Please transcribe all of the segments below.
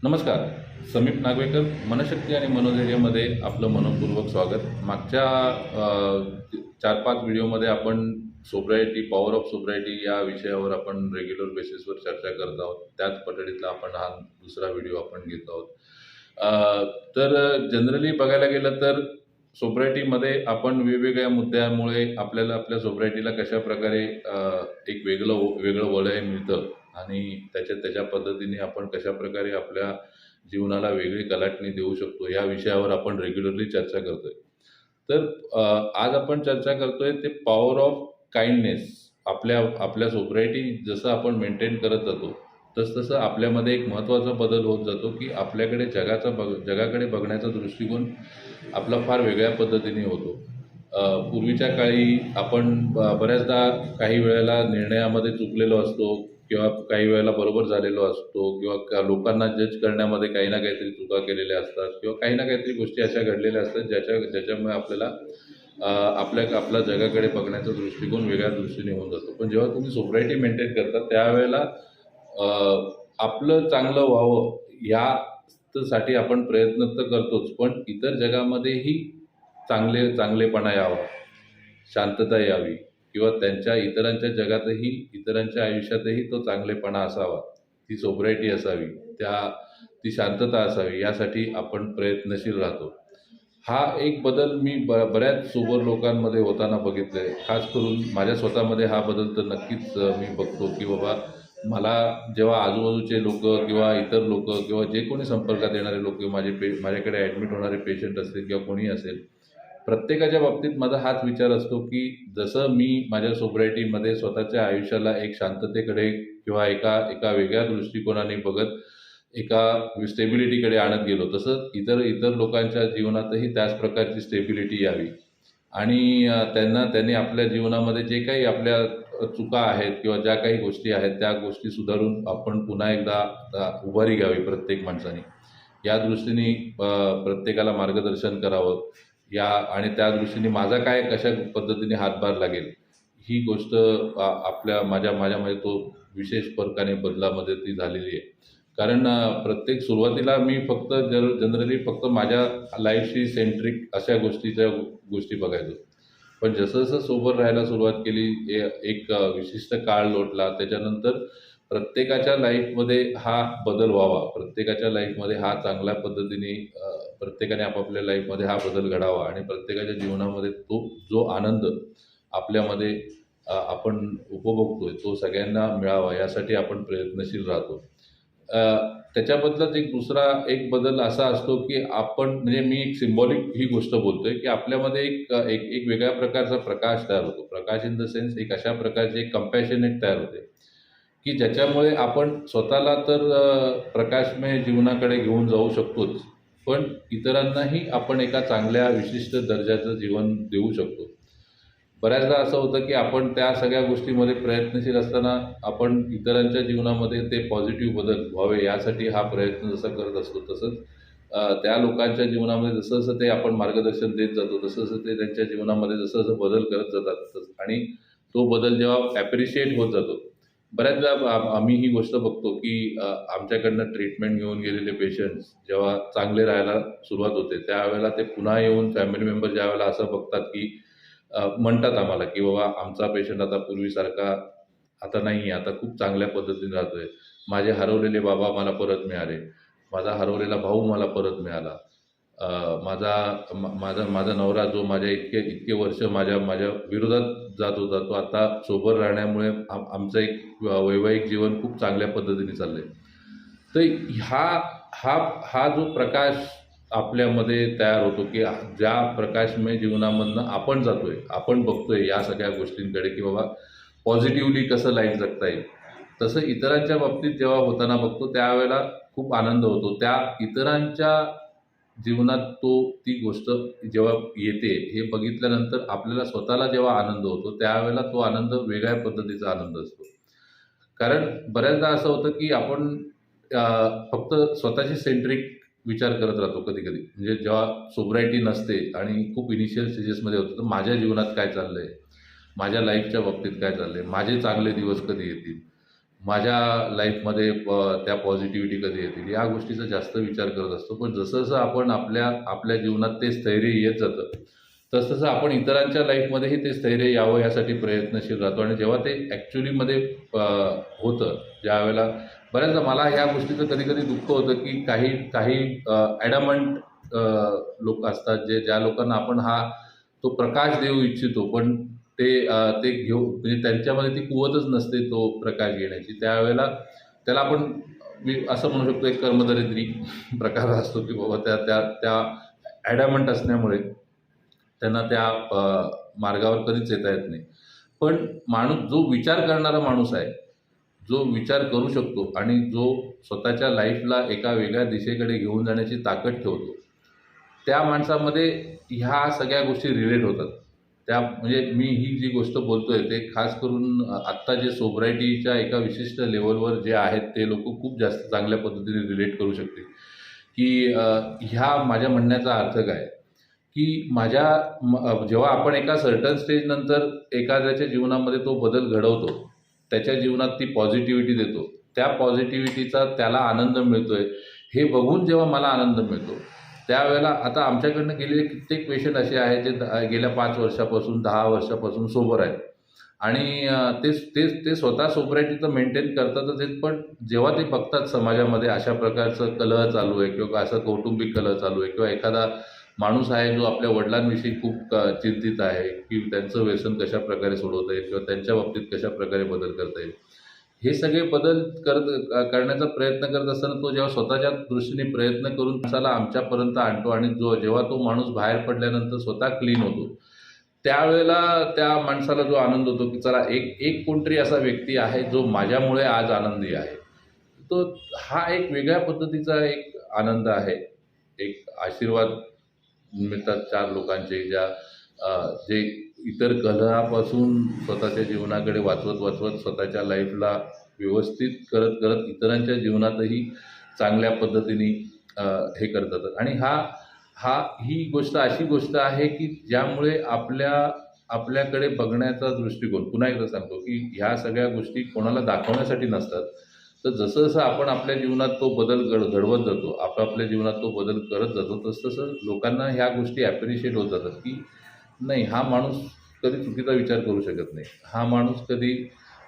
नमस्कार. समीप नागवेकर मनशक्ती आणि मनोधैर्यमध्ये आपलं मनःपूर्वक स्वागत. मागच्या 4-5 व्हिडिओमध्ये आपण सोब्रायटी, पॉवर ऑफ सोब्रायटी या विषयावर आपण रेग्युलर बेसिसवर चर्चा करत आहोत. त्याच पठडीतला आपण हा दुसरा व्हिडिओ आपण घेत आहोत. तर जनरली बघायला गेलं तर सोब्रायटीमध्ये आपण वेगवेगळ्या मुद्द्यांमुळे आपल्याला आपल्या सोब्रायटीला कशाप्रकारे एक वेगळं वलय मिळतं आणि त्याच्या पद्धतीने आपण कशाप्रकारे आपल्या जीवनाला वेगळी कलाटणी देऊ शकतो या विषयावर आपण रेग्युलरली चर्चा करतोय. तर आज आपण चर्चा करतोय ते पॉवर ऑफ काइंडनेस. आपल्या सोब्रायटी जसं आपण मेंटेन करत जातो तसतसं आपल्यामध्ये एक महत्त्वाचा बदल होत जातो की आपल्याकडे जगाकडे बघण्याचा दृष्टिकोन आपला फार वेगळ्या पद्धतीने होतो. पूर्वीच्या काळी आपण बऱ्याचदा काही वेळेला निर्णयामध्ये चुकलेलो असतो किंवा काही वेळेला बरोबर झालेलो असतो किंवा लोकांना जज करण्यामध्ये काही ना काहीतरी चुका केलेल्या असतात किंवा काही ना काहीतरी गोष्टी अशा घडलेल्या असतात ज्याच्यामुळे आपल्याला आपला जगाकडे बघण्याचा दृष्टिकोन वेगळ्या दृष्टीने होऊन जातो. पण जेव्हा तुम्ही सोब्रायटी मेंटेन करता त्यावेळेला आपलं चांगलं व्हावं साठी आपण प्रयत्न तर करतोच, पण इतर जगामध्येही चांगलेपणा यावा, शांतता यावी किंवा इतरांच्या जगातही, इतरांच्या आयुष्यातही तो चांगलेपणा असावा, ती सोब्रायटी असावी, ती शांतता असावी, यासाठी आपण प्रयत्नशील राहतो. हा एक बदल मी बऱ्याच सोबर लोकांमध्ये होताना बघितलं आहे. खास करून माझ्या स्वतःमध्ये हा बदल तर नक्कीच मी बघतो की बाबा मला जेव्हा आजूबाजूचे लोक किंवा इतर लोक किंवा जे कोणी संपर्कात येणारे लोक माझ्याकडे ॲडमिट होणारे पेशंट असतील किंवा कोणी असेल, प्रत्येकाच्या बाबतीत माझा हाच विचार असतो की जसं मी माझ्या सोब्रायटीमध्ये स्वतःच्या आयुष्याला एक शांततेकडे किंवा एका वेगळ्या दृष्टिकोनाने बघत एका स्टेबिलिटीकडे आणत गेलो, तसंच इतर लोकांच्या जीवनातही त्याच प्रकारची स्टेबिलिटी यावी आणि त्यांनी आपल्या जीवनामध्ये जे काही आपल्या चुका आहेत किंवा ज्या काही गोष्टी आहेत त्या गोष्टी सुधारून आपण पुन्हा एकदा उभारी घ्यावी प्रत्येक माणसाने. या दृष्टीने प्रत्येकाला मार्गदर्शन करावं आणि त्या दृष्टीने माझा कशा पद्धतीने हातभार लागेल ही गोष्ट माझ्यामध्ये तो विशेष फरकाने बदलामध्ये ती झालेली आहे. कारण सुरुवातीला मी जनरली फक्त माझ्या लाईफशी सेंट्रिक अशा गोष्टी बघायचो. पण जसं सोबर राहायला सुरुवात केली, एक विशिष्ट काळ लोटला, त्याच्यानंतर प्रत्येकाच्या लाईफमध्ये हा बदल व्हावा, प्रत्येकाच्या लाईफमध्ये हा चांगल्या पद्धतीने प्रत्येकाने आपापल्या लाईफमध्ये हा बदल घडावा आणि प्रत्येकाच्या जीवनामध्ये तो जो आनंद आपल्यामध्ये आपण उपभोगतोय तो सगळ्यांना मिळावा यासाठी आपण प्रयत्नशील राहतो. त्याच्याबद्दलच दुसरा बदल असा असतो की आपण म्हणजे मी एक सिम्बॉलिक ही गोष्ट बोलतोय की आपल्यामध्ये एक वेगळ्या प्रकारचा प्रकाश तयार होतो. प्रकाश इन द सेन्स एक अशा प्रकारचे एक कंपॅशनेट तयार होते की ज्याच्यामुळे आपण स्वतःला तर प्रकाशमय जीवनाकडे घेऊन जाऊ शकतोच, पण इतरांनाही आपण एका चांगल्या विशिष्ट दर्जाचं जीवन देऊ शकतो. बऱ्याचदा असं होतं की आपण त्या सगळ्या गोष्टीमध्ये प्रयत्नशील असताना आपण इतरांच्या जीवनामध्ये ते पॉझिटिव्ह बदल व्हावे यासाठी हा प्रयत्न जसा करत असतो, तसंच त्या लोकांच्या जीवनामध्ये जसं ते आपण मार्गदर्शन देत जातो तसं ते त्यांच्या जीवनामध्ये जसं बदल करत जातात आणि तो बदल जेव्हा ॲप्रिशिएट होत जातो. बऱ्याचदा आम्ही ही गोष्ट बघतो की आमच्याकडनं ट्रीटमेंट घेऊन गेलेले पेशंट्स जेव्हा चांगले राहायला सुरुवात होते त्यावेळेला ते पुन्हा येऊन फॅमिली मेंबर ज्यावेळेला असं बघतात की म्हणतात आम्हाला की बाबा आमचा पेशंट आता पूर्वीसारखा आता नाही आहे, आता खूप चांगल्या पद्धतीने राहतोय. माझे हरवलेले बाबा मला परत मिळाले, माझा हरवलेला भाऊ मला परत मिळाला, माझा नवरा जो माझ्या इतके वर्ष माझ्या विरोधात जात होता तो आता सोबर राहण्यामुळे आमचं एक वैवाहिक जीवन खूप चांगल्या पद्धतीने चाललंय. तर हा जो प्रकाश आपल्यामध्ये तयार होतो की ज्या प्रकाशमय जीवनामधनं आपण जातोय, आपण बघतोय या सगळ्या गोष्टींकडे की बाबा पॉझिटिव्हली कसं लाईफ जगता येईल, तसं इतरांच्या बाबतीत जेव्हा होताना बघतो त्यावेळेला खूप आनंद होतो. त्या इतरांच्या जीवनात ती गोष्ट जेव्हा येते हे बघितल्यानंतर आपल्याला स्वतःला जेव्हा आनंद होतो त्यावेळेला तो आनंद वेगळ्या पद्धतीचा आनंद असतो. कारण बऱ्याचदा असं होतं की आपण फक्त स्वतःची सेंट्रिक विचार करत राहतो कधी-कधी. म्हणजे जेव्हा सोब्रायटी नसते आणि खूप इनिशियल स्टेजेसमध्ये होतं, तर माझ्या जीवनात काय चाललंय? माझ्या लाईफच्या बाबतीत काय चाललंय? माझे चांगले दिवस कधी येतील? माझ्या लाईफमध्ये त्या पॉझिटिव्हिटी कधी येतील या गोष्टीचा जास्त विचार करत असतो. पण जसं जसं आपण आपल्या आपल्या जीवनात ते स्थैर्य येत जातं, तसतसं आपण इतरांच्या लाईफमध्येही ते स्थैर्य यावं यासाठी प्रयत्नशील राहतो. आणि जेव्हा ते ॲक्च्युलीमध्ये होतं, ज्यावेळेला बऱ्याचदा मला ह्या गोष्टीचं कधी-कधी दुःख होतं, की काही काही ॲडमंट लोकं असतात, ज्या लोकांना आपण तो प्रकाश देऊ इच्छितो, पण ते म्हणजे त्यांच्यामध्ये ती कुवतच नसते तो प्रकाश घेण्याची. त्यावेळेला त्याला आपण मी असं म्हणू शकतो एक कर्मदरिद्री प्रकार असतो, की बाबा त्या त्या त्या ॲडॅमंट असल्यामुळे त्यांना त्या मार्गावर कधीच येता येत नाही. पण जो विचार करणारा माणूस आहे, जो विचार करू शकतो आणि जो स्वतःच्या लाईफला एका वेगळ्या दिशेकडे घेऊन जाण्याची ताकद ठेवतो, त्या माणसामध्ये ह्या सगळ्या गोष्टी रिलेट होतात. म्हणजे मी ही जी गोष्ट बोलतोय ते खास करून आत्ता जे सोब्रायटीच्या एका विशिष्ट लेव्हलवर जे आहेत ते लोकं खूप जास्त चांगल्या पद्धतीने रिलेट करू शकतील, की ह्या माझ्या म्हणण्याचा अर्थ काय? की जेव्हा आपण एका सर्टन स्टेजनंतर एखाद्याच्या जीवनामध्ये तो बदल घडवतो, त्याच्या जीवनात ती पॉझिटिव्हिटी देतो, त्या पॉझिटिव्हिटीचा त्याला आनंद मिळतोय, हे बघून जेव्हा मला आनंद मिळतो, त्यावेळेला आता आमच्याकडनं गेलेले कित्येक पेशंट असे आहेत जे गेल्या 5 वर्षापासून, 10 वर्षापासून सोबर आहेत. आणि ते ते ते स्वतः सोब्रायटी मेंटेन करतातच आहेत, पण जेव्हा ते बघतात समाजामध्ये अशा प्रकारचं कलह चालू आहे किंवा असं कौटुंबिक कलह चालू आहे किंवा एखादा माणूस आहे जो आपल्या वडिलांविषयी खूप चिंतित आहे, की त्यांचं व्यसन कशाप्रकारे सोडवता येईल किंवा त्यांच्या बाबतीत कशाप्रकारे बदल करता येईल. हे सगळे बदल करण्याचा प्रयत्न करत असताना तो जेव्हा स्वतःच्या दृष्टीने प्रयत्न करून माणसाला आमच्यापर्यंत आणतो आणि जेव्हा तो माणूस बाहेर पडल्यानंतर स्वतः क्लीन होतो, त्यावेळेला त्या माणसाला जो आनंद होतो, की चला एक एक कोणतरी असा व्यक्ती आहे जो माझ्यामुळे आज आनंदी आहे. तो हा एक वेगळ्या पद्धतीचा एक आनंद आहे. एक आशीर्वाद मिळतात 4 लोकांचे जे इतर कलहापासून स्वतःच्या जीवनाकडे वाचवत स्वतःच्या लाईफला व्यवस्थित करत इतरांच्या जीवनातही चांगल्या पद्धतीने हे करतात. आणि ही गोष्ट अशी गोष्ट आहे, की ज्यामुळे आपल्याकडे बघण्याचा दृष्टिकोन, पुन्हा एकदा सांगतो, की ह्या सगळ्या गोष्टी कोणाला दाखवण्यासाठी नसतात. तर जसं आपण आपल्या जीवनात तो बदल घडवत जातो, आपापल्या जीवनात तो बदल करत जातो, तसं लोकांना ह्या गोष्टी ॲप्रिशिएट होत जातात, की नाही, हा माणूस कधी चुकीचा विचार करू शकत नाही. हा माणूस कधी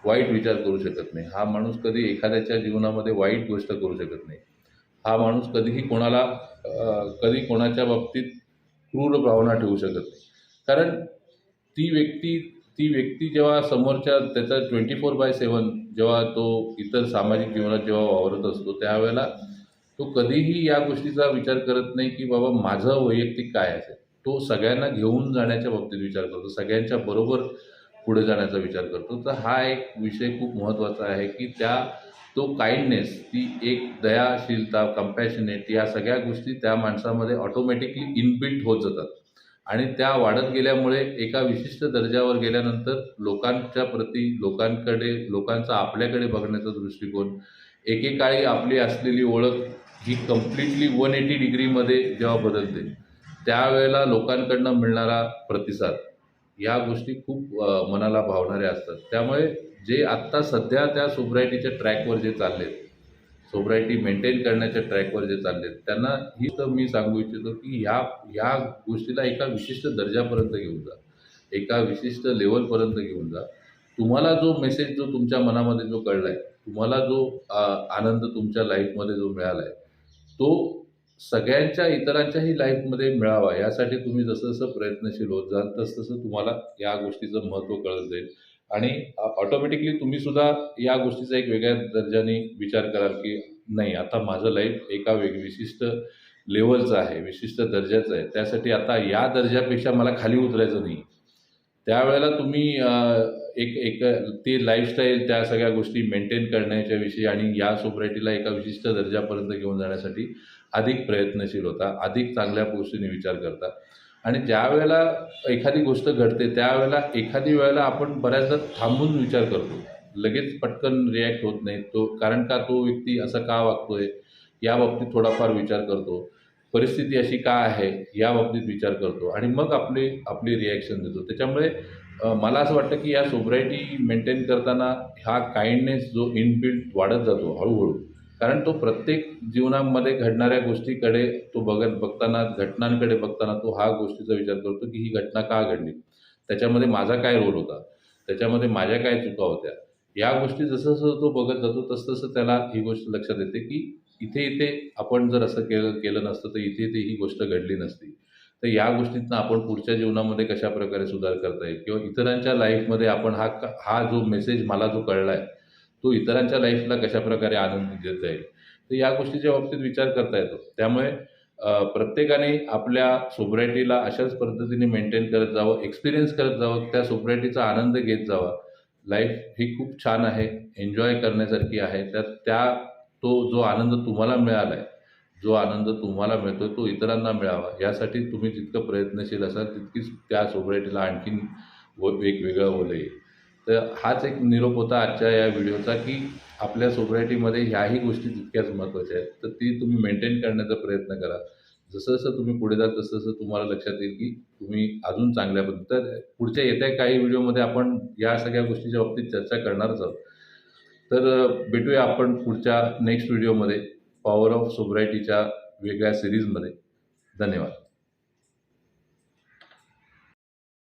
वाईट विचार करू शकत नाही. हा माणूस कधी एखाद्याच्या जीवनामध्ये वाईट गोष्ट करू शकत नाही. हा माणूस कधीही कधी कोणाच्या बाबतीत क्रूर भावना ठेवू शकत नाही. कारण ती व्यक्ती जेव्हा समोरच्या त्याचा 24/7 जेव्हा तो इतर सामाजिक जीवनात जेव्हा वावरत असतो, त्यावेळेला तो कधीही या गोष्टीचा विचार करत नाही, की बाबा माझं वैयक्तिक काय असेल. तो सगळ्यांना घेऊन जाण्याच्या बाबतीत विचार करतो, सगळ्यांच्या बरोबर पुढे जाण्याचा विचार करतो. तर हा एक विषय खूप महत्त्वाचा आहे, की तो काइंडनेस, ती एक दयाशीलता, कंपॅशनेट, या सगळ्या गोष्टी त्या माणसामध्ये ऑटोमॅटिकली इनबिल्ट होत जातात. आणि त्या वाढत गेल्यामुळे एका विशिष्ट दर्जावर गेल्यानंतर लोकांच्या प्रती, लोकांचा आपल्याकडे बघण्याचा दृष्टिकोन, एकेकाळी आपली असलेली ओळख ही कंप्लीटली 180 डिग्रीमध्ये जेव्हा बदलते, त्यावेळेला लोकांकडनं मिळणारा प्रतिसाद, या गोष्टी खूप मनाला भावणाऱ्या असतात. त्यामुळे जे आत्ता सध्या त्या सोब्रायटीच्या ट्रॅकवर जे चाललेत, सोब्रायटी मेंटेन करण्याच्या ट्रॅकवर जे चाललेत, त्यांना ही तर मी सांगू इच्छितो, की ह्या गोष्टीला एका विशिष्ट दर्जापर्यंत घेऊन जा. एका विशिष्ट लेव्हलपर्यंत घेऊन जा. तुम्हाला जो मेसेज जो तुमच्या मनामध्ये जो कळला आहे, तुम्हाला जो आनंद तुमच्या लाईफमध्ये जो मिळाला आहे, तो सगळ्यांच्या इतरांच्याही लाईफमध्ये मिळावा यासाठी तुम्ही जसं प्रयत्नशील होत जाल, तसं तुम्हाला या गोष्टीचं महत्त्व कळत जाईल. आणि ऑटोमॅटिकली तुम्हीसुद्धा या गोष्टीचा एक वेगळ्या दर्जाने विचार कराल, की नाही, आता माझं लाईफ एका विशिष्ट लेव्हलचं आहे, विशिष्ट दर्जाचं आहे. त्यासाठी आता या दर्जापेक्षा मला खाली उतरायचं नाही. त्यावेळेला तुम्ही एक एक ती लाईफस्टाईल, त्या सगळ्या गोष्टी मेंटेन करण्याच्या विषयी आणि या सोसायटीला एका विशिष्ट दर्जापर्यंत घेऊन जाण्यासाठी अधिक प्रयत्नशील होता, अधिक चांगल्या गोष्टींनी विचार करता. आणि ज्यावेळेला एखादी गोष्ट घडते, त्यावेळेला एखादी वेळेला आपण बऱ्याचदा थांबून विचार करतो. लगेच पटकन रिॲक्ट होत नाही. कारण का तो व्यक्ती असा का वागतोय, या बाबतीत थोडाफार विचार करतो. परिस्थिती अशी का आहे, या बाबतीत विचार करतो आणि मग आपली रिॲक्शन देतो. त्याच्यामुळे मला असं वाटतं की या सोब्रायटी मेंटेन करताना हा काइंडनेस जो इनबिल्ट वाढत जातो हळूहळू. कारण तो प्रत्येक जीवनामध्ये घडणाऱ्या गोष्टीकडे तो बघताना, घटनांकडे बघताना तो हा गोष्टीचा विचार करतो की ही घटना का घडली? त्याच्यामध्ये माझा काय रोल होता? त्याच्यामध्ये माझ्या काय चुका होत्या? या गोष्टी जसं-जसं तो बघत जातो, तसं-तसं त्याला ही गोष्ट लक्षात येते की इथे-इथे आपण जर असं केलं केलं नसतं, तर इथे-इथे ही गोष्ट घडली नसती. तर या गोष्टीतनं आपण पुढच्या जीवनामध्ये कशाप्रकारे सुधार करता येईल किंवा इतरांच्या लाईफमध्ये आपण हा जो मेसेज मला जो कळला आहे, तो इतरांच्या लाईफला कशाप्रकारे आनंद देता येईल. तर या गोष्टीच्या बाबतीत विचार करता येतो. त्यामुळे प्रत्येकाने आपल्या सोब्रायटीला अशाच पद्धतीने मेंटेन करत जावं, एक्सपिरियन्स करत जावं, त्या सोब्रायटीचा आनंद घेत जावा. लाईफ ही खूप छान आहे, एन्जॉय करण्यासारखी आहे. तो जो आनंद तुम्हाला मिळाला आहे, जो आनंद तुम्हाला मिळतो तो इतरांना मिळावा यासाठी तुम्ही जितकं प्रयत्नशील असाल तितकीच त्या सोसायटीला आणखीन एक वेगळं ओलं येईल. तर हाच एक निरोप होता आजच्या या व्हिडिओचा, की आपल्या सोसायटीमध्ये ह्याही गोष्टी तितक्याच महत्त्वाच्या आहेत. तर ती तुम्ही मेंटेन करण्याचा प्रयत्न करा. जसं-जसं तुम्ही पुढे जाल तसं-तसं तुम्हाला लक्षात येईल, की तुम्ही अजून चांगल्या तर पुढच्या येत्या काही व्हिडिओमध्ये आपण या सगळ्या गोष्टीच्या बाबतीत चर्चा करणारच आहोत. तर भेटूया आपण पुढच्या नेक्स्ट व्हिडिओमध्ये पॉवर ऑफ सोब्रायटीच्या वेगळ्या सीरीजमध्ये. धन्यवाद.